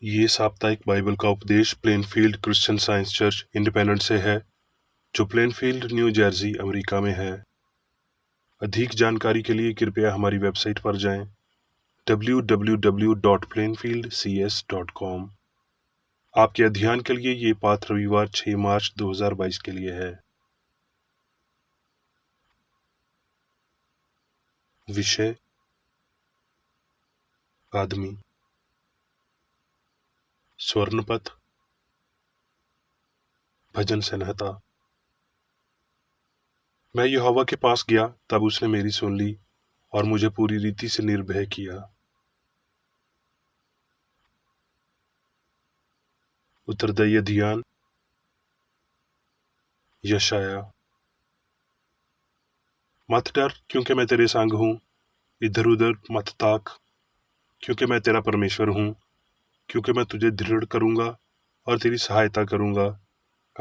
ये साप्ताहिक बाइबल का उपदेश Plainfield Christian science church independent से है, जो प्लेनफील्ड, न्यू जर्सी, अमेरिका में है। अधिक जानकारी के लिए कृपया हमारी वेबसाइट पर जाएं www.plainfieldcs.com। आपके अध्ययन के लिए ये पाठ रविवार 6 मार्च 2022 के लिए है। विषय: आदमी। स्वर्णपथ। भजन संहिता। मैं यहोवा के पास गया, तब उसने मेरी सुन ली और मुझे पूरी रीति से निर्भय किया। उत्तरदायी अध्ययन। यशाया। मत डर, क्योंकि मैं तेरे संग हूँ। इधर उधर मत ताक, क्योंकि मैं तेरा परमेश्वर हूँ। क्योंकि मैं तुझे दृढ़ करूंगा और तेरी सहायता करूंगा।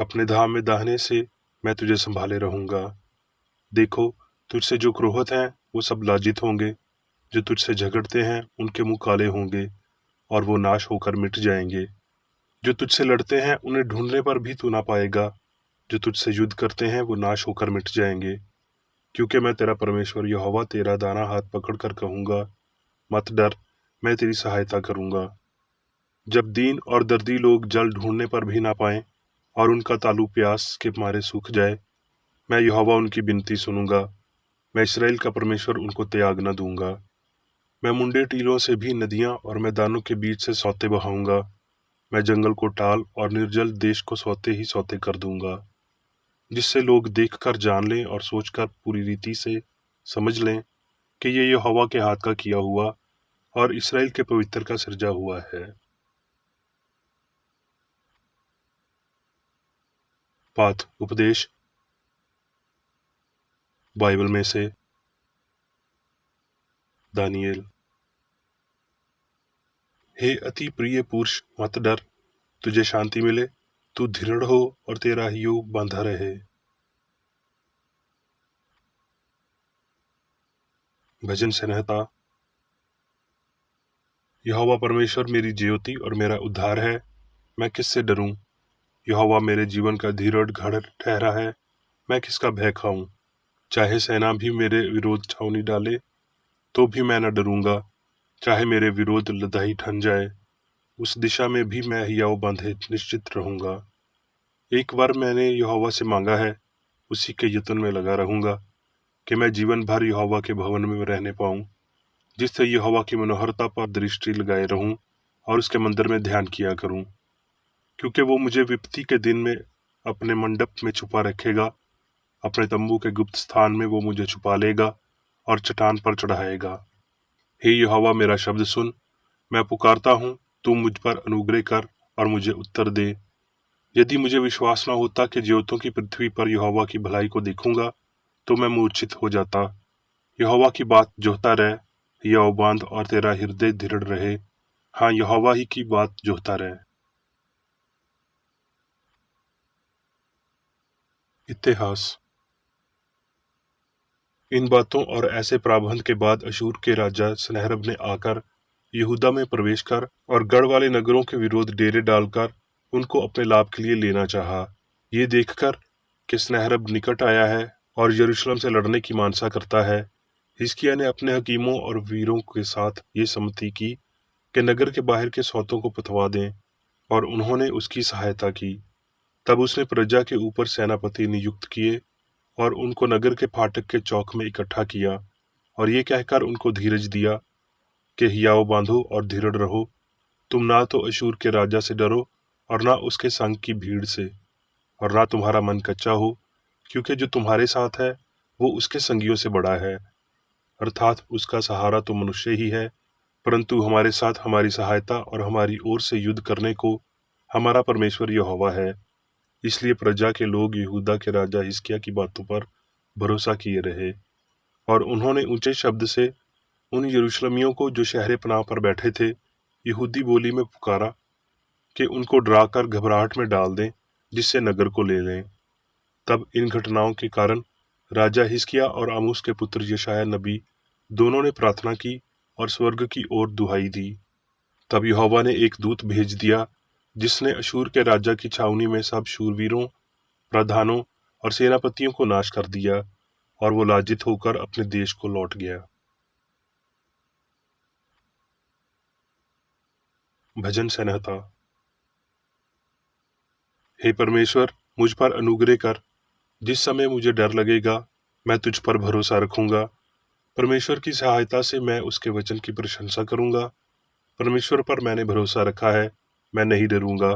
अपने धाम में दाहिने से मैं तुझे संभाले रहूंगा। देखो, तुझसे जो क्रोधित हैं वो सब लाजित होंगे। जो तुझसे झगड़ते हैं उनके मुंह काले होंगे और वो नाश होकर मिट जाएंगे। जो तुझसे लड़ते हैं उन्हें ढूंढने पर भी तू ना पाएगा। जो तुझसे युद्ध करते हैं वो नाश होकर मिट जाएंगे। क्योंकि मैं तेरा परमेश्वर यहोवा तेरा दाना हाथ पकड़कर कहूंगा, मत डर, मैं तेरी सहायता करूंगा। जब दीन और दर्दी लोग जल ढूंढने पर भी ना पाएं और उनका तालू प्यास के मारे सूख जाए, मैं यहोवा उनकी विनती सुनूंगा। मैं इस्राएल का परमेश्वर उनको त्याग न दूंगा। मैं मुंडे टीलों से भी नदियां और मैदानों के बीच से सोते बहाऊंगा। मैं जंगल को टाल और निर्जल देश को सोते ही सोते कर दूंगा, जिससे लोग देखकर जान लें और सोचकर पूरी रीति से समझ लें कि ये यहोवा के हाथ का किया हुआ और इस्राएल के पवित्र का सृजा हुआ है। पाठ उपदेश बाइबल में से दानियेल। हे अति प्रिय पुरुष, मत डर, तुझे शांति मिले। तू दृढ़ हो और तेरा योग बांधा रहे। भजन संहिता। यहोवा परमेश्वर मेरी ज्योति और मेरा उद्धार है, मैं किससे डरूं। यहोवा मेरे जीवन का दृढ़ गढ़ ठहरा है, मैं किसका भय खाऊं। चाहे सेना भी मेरे विरोध छावनी डाले, तो भी मैं न डरूंगा। चाहे मेरे विरोध लदाई ठन जाए, उस दिशा में भी मैं हियाव बांधे निश्चित रहूंगा। एक बार मैंने यहोवा से मांगा है, उसी के यत्न में लगा रहूंगा, कि मैं जीवन भर यहोवा के भवन में रहने पाऊं, जिससे यहोवा की मनोहरता पर दृष्टि लगाए रहूं और उसके मंदिर में ध्यान किया करूं। क्योंकि वो मुझे विपत्ति के दिन में अपने मंडप में छुपा रखेगा। अपने तंबू के गुप्त स्थान में वो मुझे छुपा लेगा और चट्टान पर चढ़ाएगा। हे यहोवा, मेरा शब्द सुन, मैं पुकारता हूँ, तू मुझ पर अनुग्रह कर और मुझे उत्तर दे। यदि मुझे विश्वास न होता कि ज्योतों की पृथ्वी पर यहोवा की भलाई को देखूंगा, तो मैं मूर्छित हो जाता। यहोवा की बात जोहता रह, हियाव बांध और तेरा हृदय दृढ़ रहे। हाँ, यहोवा ही की बात जोहता रह। इतिहास। इन बातों और ऐसे प्राबंध के बाद अशूर के राजा सनहेरब ने आकर यहूदा में प्रवेश कर और गढ़ वाले नगरों के विरोध डेरे डालकर उनको अपने लाभ के लिए लेना चाहा। ये देखकर कि सनहेरब निकट आया है और यरूशलेम से लड़ने की मानसा करता है, हिजकिय्याह ने अपने हकीमों और वीरों के साथ ये सम्मति की कि नगर के बाहर के सौतों को पथवा दें, और उन्होंने उसकी सहायता की। तब उसने प्रजा के ऊपर सेनापति नियुक्त किए और उनको नगर के फाटक के चौक में इकट्ठा किया और ये कहकर उनको धीरज दिया कि हियाव बांधो और दृढ़ रहो। तुम ना तो अशूर के राजा से डरो और ना उसके संग की भीड़ से, और ना तुम्हारा मन कच्चा हो, क्योंकि जो तुम्हारे साथ है वो उसके संगियों से बड़ा है। अर्थात उसका सहारा तो मनुष्य ही है, परंतु हमारे साथ हमारी सहायता और हमारी ओर से युद्ध करने को हमारा परमेश्वर यहोवा है। इसलिए प्रजा के लोग यहूदा के राजा हिजकिय्याह की बातों पर भरोसा किए रहे, और उन्होंने ऊंचे शब्द से उन यरूशलेमियों को जो शहरे पनाह पर बैठे थे यहूदी बोली में पुकारा कि उनको डराकर घबराहट में डाल दें, जिससे नगर को ले लें। तब इन घटनाओं के कारण राजा हिजकिय्याह और आमोस के पुत्र यशायाह नबी दोनों ने प्रार्थना की और स्वर्ग की ओर दुहाई दी। तब यहोवा ने एक दूत भेज दिया, जिसने अशूर के राजा की छावनी में सब शूरवीरों, प्रधानों और सेनापतियों को नाश कर दिया, और वो लाजित होकर अपने देश को लौट गया। भजन संहिता। हे परमेश्वर, मुझ पर अनुग्रह कर। जिस समय मुझे डर लगेगा, मैं तुझ पर भरोसा रखूंगा। परमेश्वर की सहायता से मैं उसके वचन की प्रशंसा करूंगा। परमेश्वर पर मैंने भरोसा रखा है, मैं नहीं डरूंगा।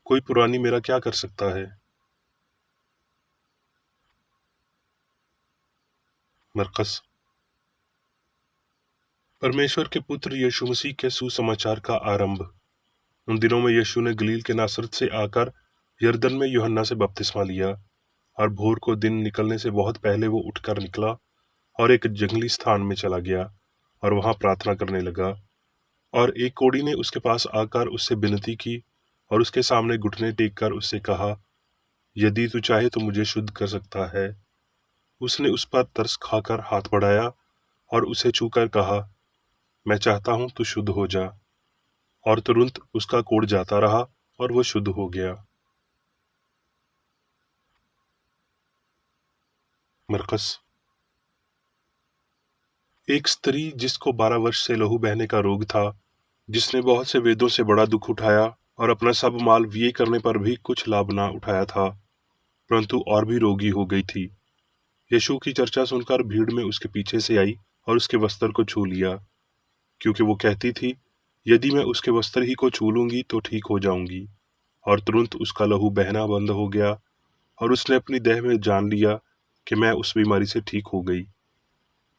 कोई पुरानी मेरा क्या कर सकता है? मरकस। परमेश्वर के पुत्र यीशु मसीह के सुसमाचार का आरंभ। उन दिनों में यीशु ने गलील के नासरत से आकर यरदन में यूहन्ना से बपतिस्मा लिया, और भोर को दिन निकलने से बहुत पहले वो उठकर निकला और एक जंगली स्थान में चला गया और वहां प्रार्थना करने लगा। और एक कोढ़ी ने उसके पास आकर उससे विनती की और उसके सामने घुटने टेक कर उससे कहा, यदि तू चाहे तो मुझे शुद्ध कर सकता है। उसने उस पर तरस खाकर हाथ बढ़ाया और उसे छूकर कहा, मैं चाहता हूं तू शुद्ध हो जा। और तुरंत उसका कोढ़ जाता रहा और वो शुद्ध हो गया। मरकस। एक स्त्री जिसको 12 वर्ष से लहू बहने का रोग था, जिसने बहुत से वेदों से बड़ा दुख उठाया और अपना सब माल व्यय करने पर भी कुछ लाभ ना उठाया था, परंतु और भी रोगी हो गई थी। यीशु की चर्चा सुनकर भीड़ में उसके पीछे से आई और उसके वस्त्र को छू लिया, क्योंकि वो कहती थी, यदि मैं उसके वस्त्र ही को छू लूंगी तो ठीक हो जाऊंगी। और तुरंत उसका लहू बहना बंद हो गया और उसने अपनी देह में जान लिया कि मैं उस बीमारी से ठीक हो गई।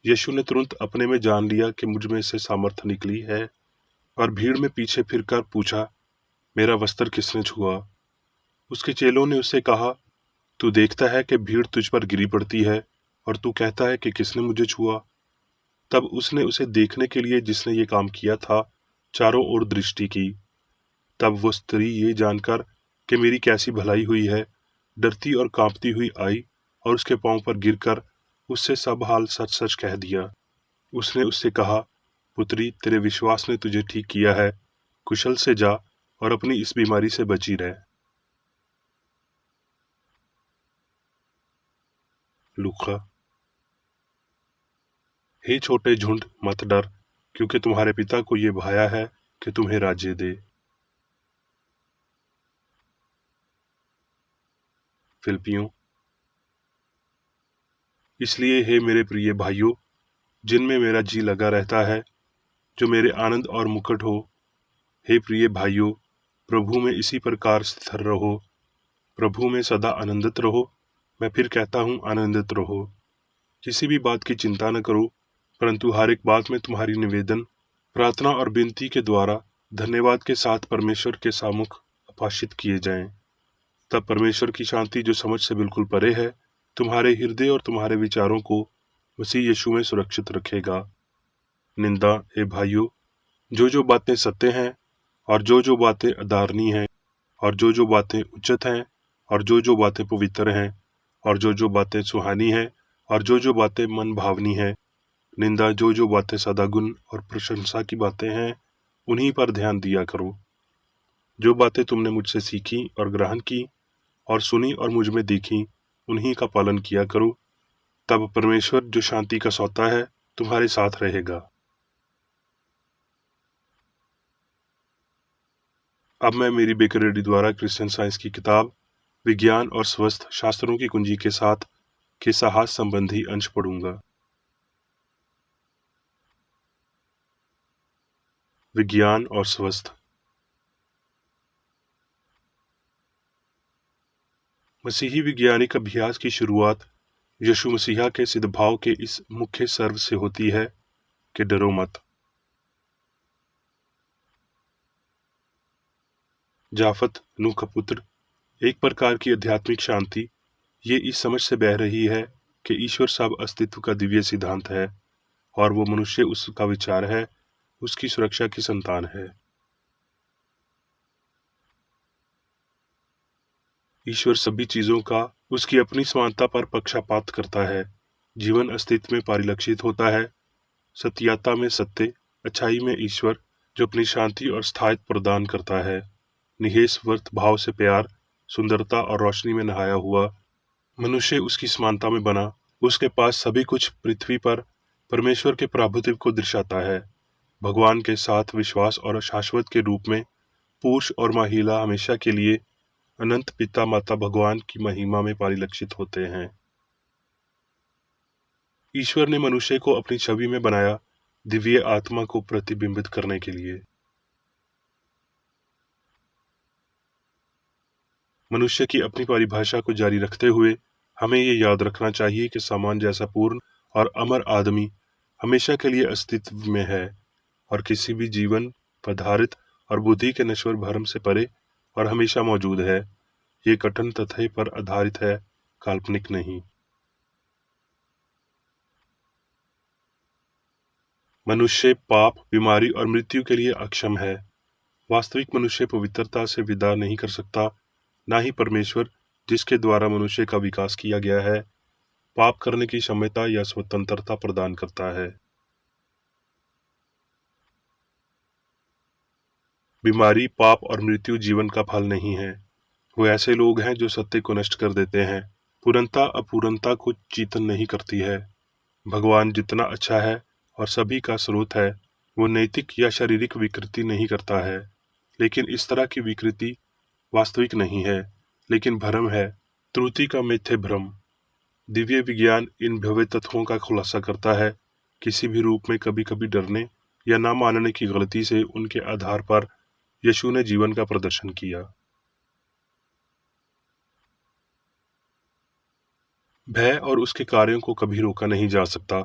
यीशु ने तुरंत अपने में जान लिया कि मुझ में से सामर्थ निकली है, और भीड़ में पीछे फिरकर पूछा, मेरा वस्त्र किसने छुआ? उसके चेलों ने उससे कहा, तू देखता है कि भीड़ तुझ पर गिरी पड़ती है, और तू कहता है कि किसने मुझे छुआ? तब उसने उसे देखने के लिए जिसने ये काम किया था चारों ओर दृष्टि की। तब वो स्त्री ये जानकर कि मेरी कैसी भलाई हुई है, डरती और कांपती हुई आई और उसके पांव पर गिरकर उससे सब हाल सच सच कह दिया। उसने उससे कहा, पुत्री, तेरे विश्वास ने तुझे ठीक किया है, कुशल से जा और अपनी इस बीमारी से बची रह। लूका। हे छोटे झुंड, मत डर, क्योंकि तुम्हारे पिता को ये भाया है कि तुम्हें राज्य दे। फिलिपियों। इसलिए हे मेरे प्रिय भाइयों, जिनमें मेरा जी लगा रहता है, जो मेरे आनंद और मुकुट हो, हे प्रिय भाइयों, प्रभु में इसी प्रकार स्थिर रहो। प्रभु में सदा आनंदित रहो। मैं फिर कहता हूँ, आनंदित रहो। किसी भी बात की चिंता न करो, परंतु हर एक बात में तुम्हारी निवेदन, प्रार्थना और विनती के द्वारा धन्यवाद के साथ परमेश्वर के सामुख अभाषित किए जाएं। तब परमेश्वर की शांति, जो समझ से बिल्कुल परे है, तुम्हारे हृदय और तुम्हारे विचारों को मसीह यीशु में सुरक्षित रखेगा। निंदा, हे भाइयों, जो बातें सत्य हैं, और जो बातें अधार्मिक हैं, और जो बातें उचित हैं, और जो बातें पवित्र हैं, और जो बातें सुहानी हैं, और जो बातें मन भावनी हैं, निंदा, जो बातें सदागुण और प्रशंसा की बातें हैं, उन्हीं पर ध्यान दिया करो। जो बातें तुमने मुझसे सीखी और ग्रहण की और सुनी और मुझ में देखी, उन्हीं का पालन किया करो। तब परमेश्वर, जो शांति का सौता है, तुम्हारे साथ रहेगा। अब मैं मेरी बेकरेडी द्वारा क्रिश्चियन साइंस की किताब विज्ञान और स्वस्थ शास्त्रों की कुंजी के साथ के साहस संबंधी अंश पढ़ूंगा। विज्ञान और स्वस्थ। मसीही वैज्ञानिक अभ्यास की शुरुआत यीशु मसीहा के सिद्धभाव के इस मुख्य सर्व से होती है कि डरो मत। जाफत, नूह का पुत्र, एक प्रकार की आध्यात्मिक शांति ये इस समझ से बह रही है कि ईश्वर सब अस्तित्व का दिव्य सिद्धांत है, और वो मनुष्य उसका विचार है, उसकी सुरक्षा की संतान है। ईश्वर सभी चीजों का उसकी अपनी समानता पर पक्षपात करता है। जीवन अस्तित्व में परिलक्षित होता है, सत्यता में सत्य, अच्छाई में ईश्वर, जो अपनी शांति और स्थायित्व प्रदान करता है। निःस्वार्थ भाव से प्यार, सुंदरता और रोशनी में नहाया हुआ मनुष्य उसकी समानता में बना। उसके पास सभी कुछ पृथ्वी पर परमेश्वर के प्रभुत्व को दर्शाता है। भगवान के साथ विश्वास और शाश्वत के रूप में पुरुष और महिला हमेशा के लिए अनंत पिता माता भगवान की महिमा में परिलक्षित होते हैं। ईश्वर ने मनुष्य को अपनी छवि में बनाया, दिव्य आत्मा को प्रतिबिंबित करने के लिए। मनुष्य की अपनी परिभाषा को जारी रखते हुए हमें ये याद रखना चाहिए कि सामान जैसा पूर्ण और अमर आदमी हमेशा के लिए अस्तित्व में है और किसी भी जीवन, पदार्थ और बुद्धि के नश्वर भ्रम से परे और हमेशा मौजूद है। ये कथन तथ्य पर आधारित है, काल्पनिक नहीं। मनुष्य पाप, बीमारी और मृत्यु के लिए अक्षम है। वास्तविक मनुष्य पवित्रता से विदा नहीं कर सकता, ना ही परमेश्वर जिसके द्वारा मनुष्य का विकास किया गया है पाप करने की क्षमता या स्वतंत्रता प्रदान करता है। बीमारी, पाप और मृत्यु जीवन का फल नहीं है। वो ऐसे लोग हैं जो सत्य को नष्ट कर देते हैं। पूर्णता अपूर्णता को चीतन नहीं करती है। भगवान जितना अच्छा है और सभी का स्रोत है, वो नैतिक या शारीरिक विकृति नहीं करता है। लेकिन इस तरह की विकृति वास्तविक नहीं है, लेकिन भ्रम है, त्रुटि का मिथ्य भ्रम। दिव्य विज्ञान इन भव्य तत्वों का खुलासा करता है। किसी भी रूप में कभी कभी डरने या ना मानने की गलती से उनके आधार पर यीशु ने जीवन का प्रदर्शन किया। भय और उसके कार्यों को कभी रोका नहीं जा सकता।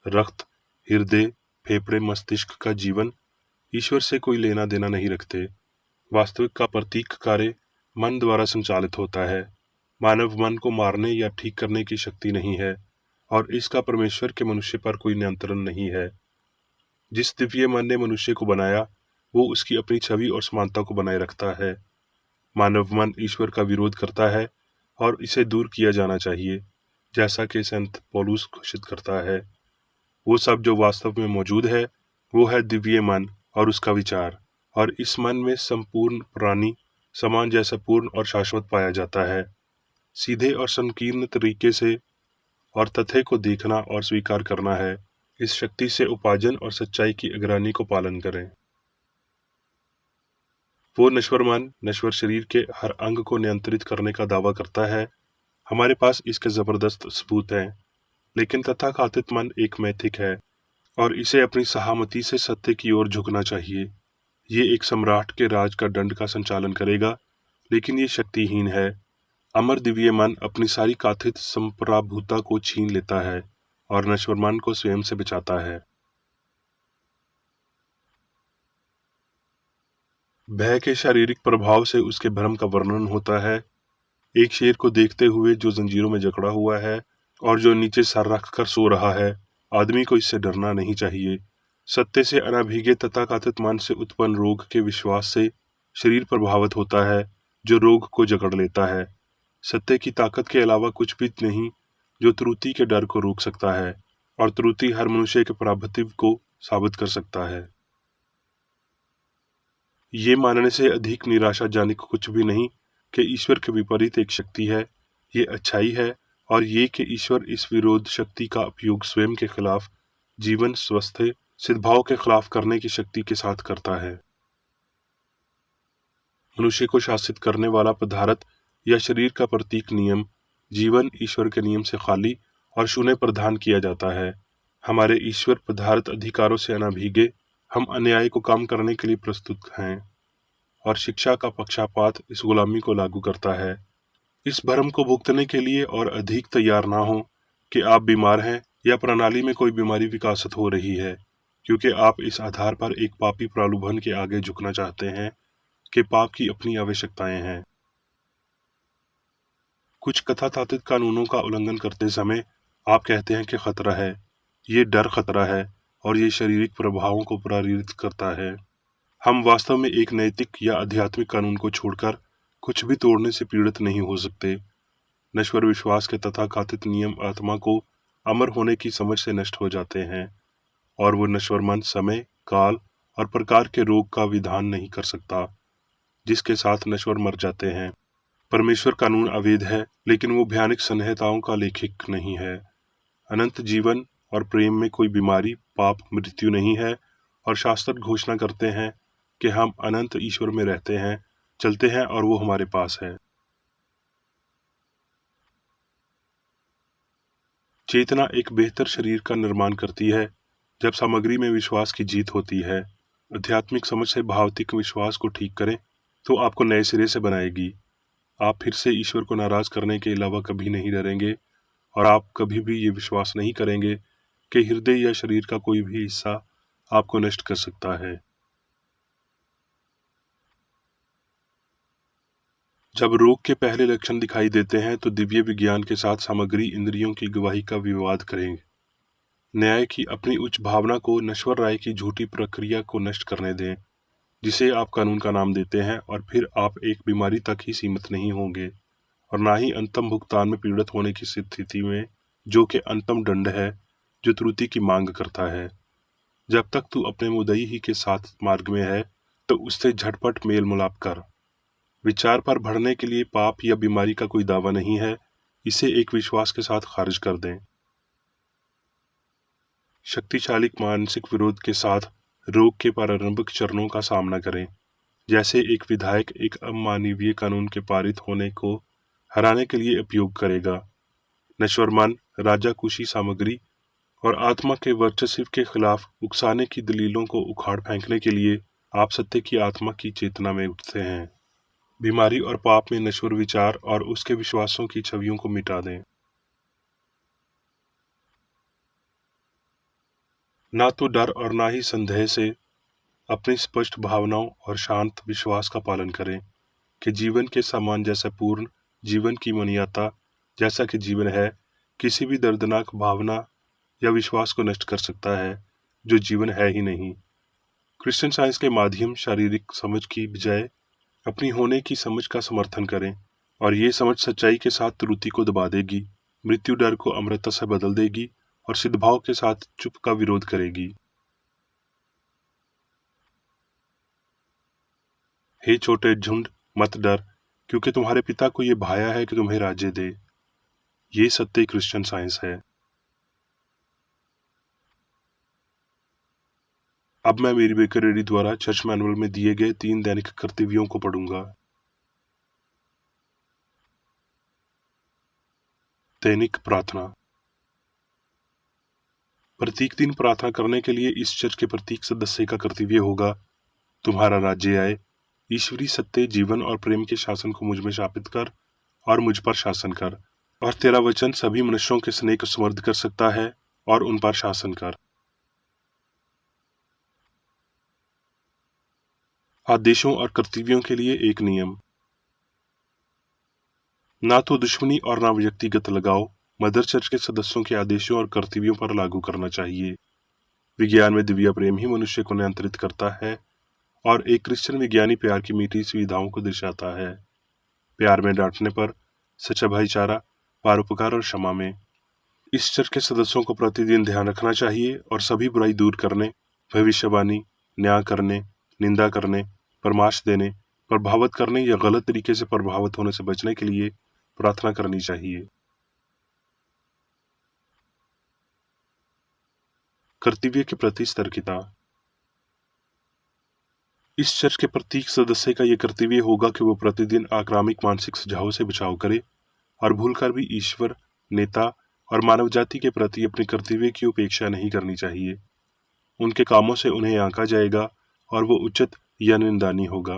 रक्त, हृदय, फेफड़े, मस्तिष्क का जीवन ईश्वर से कोई लेना देना नहीं रखते। वास्तविक का प्रतीक कार्य मन द्वारा संचालित होता है। मानव मन को मारने या ठीक करने की शक्ति नहीं है और इसका परमेश्वर के मनुष्य पर कोई नियंत्रण नहीं है। जिस दिव्य मन ने मनुष्य को बनाया, वो उसकी अपनी छवि और समानता को बनाए रखता है। मानव मन ईश्वर का विरोध करता है और इसे दूर किया जाना चाहिए, जैसा कि संत पौलुस घोषित करता है। वो सब जो वास्तव में मौजूद है, वो है दिव्य मन और उसका विचार, और इस मन में संपूर्ण प्राणी समान जैसा पूर्ण और शाश्वत पाया जाता है। सीधे और संकीर्ण तरीके से और तथ्य को देखना और स्वीकार करना है। इस शक्ति से उपार्जन और सच्चाई की अग्रणी को पालन करें। वो नश्वर मन नश्वर शरीर के हर अंग को नियंत्रित करने का दावा करता है। हमारे पास इसके जबरदस्त सबूत हैं, लेकिन तथाकथित मन एक नैतिक है और इसे अपनी सहामति से सत्य की ओर झुकना चाहिए। ये एक सम्राट के राज का दंड का संचालन करेगा, लेकिन ये शक्तिहीन है। अमर दिव्य मन अपनी सारी कथित संप्रभुता को छीन लेता है और नश्वर मन को स्वयं से बचाता है। भय के शारीरिक प्रभाव से उसके भ्रम का वर्णन होता है। एक शेर को देखते हुए जो जंजीरों में जकड़ा हुआ है और जो नीचे सर रखकर सो रहा है, आदमी को इससे डरना नहीं चाहिए। सत्य से अनाभिज्ञ तथाकथित मन से उत्पन्न रोग के विश्वास से शरीर प्रभावित होता है, जो रोग को जकड़ लेता है। सत्य की ताकत के अलावा कुछ भी नहीं जो त्रुटि के डर को रोक सकता है, और त्रुटि हर मनुष्य के प्रभुत्व को साबित कर सकता है। ये मानने से अधिक निराशाजनक कुछ भी नहीं कि ईश्वर के विपरीत एक शक्ति है। ये अच्छाई है, और ये कि ईश्वर इस विरोध शक्ति का उपयोग स्वयं के खिलाफ, जीवन, स्वास्थ्य, सद्भाव के खिलाफ करने की शक्ति के साथ करता है। मनुष्य को शासित करने वाला पदार्थ या शरीर का प्रतीक नियम, जीवन ईश्वर के नियम से खाली और शून्य प्रदान किया जाता है। हमारे ईश्वर पदार्थ अधिकारों से अनाभिज्ञ, हम अन्याय को काम करने के लिए प्रस्तुत हैं, और शिक्षा का पक्षपात इस गुलामी को लागू करता है। इस भ्रम को भुगतने के लिए और अधिक तैयार ना हो कि आप बीमार हैं या प्रणाली में कोई बीमारी विकसित हो रही है, क्योंकि आप इस आधार पर एक पापी प्रलोभन के आगे झुकना चाहते हैं कि पाप की अपनी आवश्यकताएं हैं। कुछ कथाकथित कानूनों का उल्लंघन करते समय आप कहते हैं कि खतरा है। ये डर खतरा है और ये शारीरिक प्रभावों को प्रेरित करता है। हम वास्तव में एक नैतिक या आध्यात्मिक कानून को छोड़कर कुछ भी तोड़ने से पीड़ित नहीं हो सकते। नश्वर विश्वास के तथाकथित नियम आत्मा को अमर होने की समझ से नष्ट हो जाते हैं, और वो नश्वर मन, समय, काल और प्रकार के रोग का विधान नहीं कर सकता, जिसके साथ नश्वर मर जाते हैं। परमेश्वर कानून अवैध है, लेकिन वो भयानक संहिताओं का लेखक नहीं है। अनंत जीवन और प्रेम में कोई बीमारी, पाप, मृत्यु नहीं है, और शास्त्र घोषणा करते हैं कि हम अनंत ईश्वर में रहते हैं, चलते हैं और वो हमारे पास है। चेतना एक बेहतर शरीर का निर्माण करती है जब सामग्री में विश्वास की जीत होती है। आध्यात्मिक समझ से भौतिक विश्वास को ठीक करें तो आपको नए सिरे से बनाएगी। आप फिर से ईश्वर को नाराज करने के अलावा कभी नहीं डरेंगे, और आप कभी भी ये विश्वास नहीं करेंगे कि हृदय या शरीर का कोई भी हिस्सा आपको नष्ट कर सकता है। जब रोग के पहले लक्षण दिखाई देते हैं तो दिव्य विज्ञान के साथ सामग्री इंद्रियों की गवाही का विवाद करें। न्याय की अपनी उच्च भावना को नश्वर राय की झूठी प्रक्रिया को नष्ट करने दें, जिसे आप कानून का नाम देते हैं, और फिर आप एक बीमारी तक ही सीमित नहीं होंगे, और ना ही अंतम भुगतान में पीड़ित होने की स्थिति में, जो कि अंतम दंड है जो त्रुटि की मांग करता है। जब तक तू अपने मुद्दई ही के साथ मार्ग में है तो उससे झटपट मेल मुलाप कर। विचार पर बढ़ने के लिए पाप या बीमारी का कोई दावा नहीं है, इसे एक विश्वास के साथ खारिज कर दें। शक्तिशाली मानसिक विरोध के साथ रोग के प्रारंभिक चरणों का सामना करें, जैसे एक विधायक एक अमानवीय कानून के पारित होने को हराने के लिए उपयोग करेगा। नश्वर मन, राजा कुशी सामग्री और आत्मा के वर्चस्व के खिलाफ उकसाने की दलीलों को उखाड़ फेंकने के लिए आप सत्य की आत्मा की चेतना में उठते हैं। बीमारी और पाप में नश्वर विचार और उसके विश्वासों की छवियों को मिटा दें। ना तो डर और ना ही संदेह से अपनी स्पष्ट भावनाओं और शांत विश्वास का पालन करें कि जीवन के सामंजस्य पूर्ण जीवन की मान्यता, जैसा कि जीवन है, किसी भी दर्दनाक भावना या विश्वास को नष्ट कर सकता है जो जीवन है ही नहीं। क्रिश्चियन साइंस के माध्यम शारीरिक समझ की बजाय अपनी होने की समझ का समर्थन करें, और ये समझ सच्चाई के साथ त्रुटि को दबा देगी, मृत्यु डर को अमृतता से बदल देगी और सिद्धभाव के साथ चुप का विरोध करेगी। हे छोटे झुंड, मत डर, क्योंकि तुम्हारे पिता को ये भाया है कि तुम्हें राज्य दे। ये सत्य क्रिश्चियन साइंस है। अब मैं मेरी बेकर रेड्डी द्वारा चर्च मैनुअल में दिए गए 3 दैनिक कर्तव्यों को पढ़ूंगा। दैनिक प्रार्थना। प्रत्येक दिन प्रार्थना करने के लिए इस चर्च के प्रत्येक सदस्य का कर्तव्य होगा, तुम्हारा राज्य आए, ईश्वरीय सत्य, जीवन और प्रेम के शासन को मुझ में स्थापित कर और मुझ पर शासन कर, और तेरा वचन सभी मनुष्यों के स्नेह को समृद्ध कर सकता है और उन पर शासन कर। आदेशों और कर्तव्यों के लिए एक नियम। ना तो दुश्मनी और ना व्यक्तिगत लगाव मदर चर्च के सदस्यों के आदेशों और कर्तव्यों पर लागू करना चाहिए। विज्ञान में दिव्य प्रेम ही मनुष्य को नियंत्रित करता है, और एक क्रिश्चियन विज्ञानी प्यार की मीठी सुविधाओं को दर्शाता है। प्यार में डांटने पर, सच्चा भाईचारा, परोपकार और क्षमा में। इस चर्च के सदस्यों को प्रतिदिन ध्यान रखना चाहिए और सभी बुराई दूर करने, भविष्यवाणी, न्याय करने, निंदा करने, परामर्श देने, प्रभावित करने या गलत तरीके से प्रभावित होने से बचने के लिए प्रार्थना करनी चाहिए। कर्तव्य के प्रति सतर्कता। इस चर्च के प्रत्येक सदस्य का यह कर्तव्य होगा कि वो प्रतिदिन आक्रामक मानसिक सुझावों से बचाव करे और भूलकर भी ईश्वर, नेता और मानव जाति के प्रति अपने कर्तव्य की उपेक्षा नहीं करनी चाहिए। उनके कामों से उन्हें आंका जाएगा और वो उचित या निंदनीय होगा।